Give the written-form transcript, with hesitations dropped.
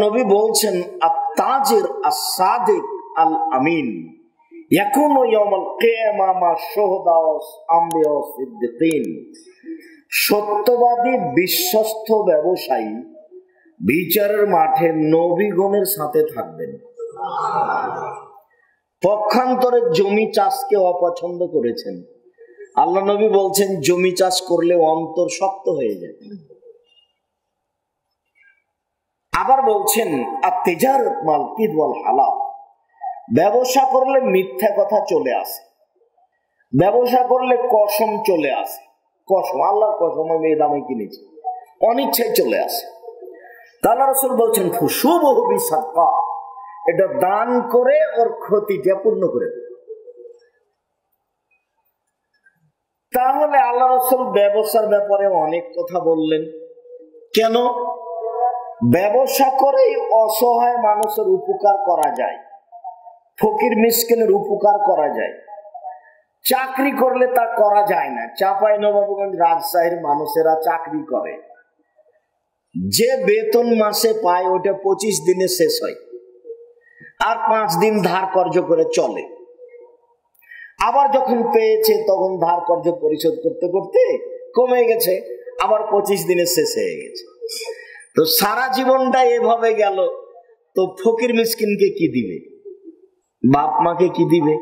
নবী বলছেন আত-তাজির আস-সাদিক আল আমিন ইয়াকুনু ইয়াউমাল কিয়ামা মা শুহাদা ওয়াস আমবিয়া ওয়াস সিদ্দিকিন। সত্যবাদী বিশ্বস্ত ব্যবসায়ী বিচারের মাঠে নবীগণের সাথে থাকবেন। পক্ষান্তরে জমি চাষকে অপছন্দ করেছেন। আল্লাহ নবী বলছেন জমি চাষ করলে অন্তর শক্ত হয়ে যায়। আবার বলছেন আত-তিজারাত মাল কিদ ওয়াল হালাল, ব্যবসা করলে মিথ্যা কথা চলে আসে, ব্যবসা করলে কসম চলে আসে। কসম, আল্লাহর কসম আমি এই দামে কিনেছি, অনিচ্ছায় চলে আসে। আল্লাহ রাসূল বলছেন ফুশুবহু বিসাদকা, এটা দান করে ওর ক্ষতিটা পূর্ণ করে দেবে। তাহলে আল্লাহ রাসূল ব্যবসার ব্যাপারে অনেক কথা বললেন। কেন? ব্যবসা করেই অসহায় মানুষের উপকার করা যায়, ফকির মিসকিনের উপকার করা যায়। চাকরি করলে তা করা যায় না। চাঁপাইনবাবগঞ্জ রাজশাহীর মানুষেরা চাকরি করে, যে বেতন মাসে পায় ওটা 25 দিনে শেষ হয়, আর 5 দিন ধার কর্জ করে চলে। আবার যখন পেয়েছে তখন ধার কর্জ পরিশোধ করতে করতে কমে গেছে, আবার 25 দিনে শেষ হয়ে গেছে। তো সারা জীবনটা এভাবে গেল, তো ফকির মিসকিনকে কি দিবে? বাপ মাকে কি দিবে?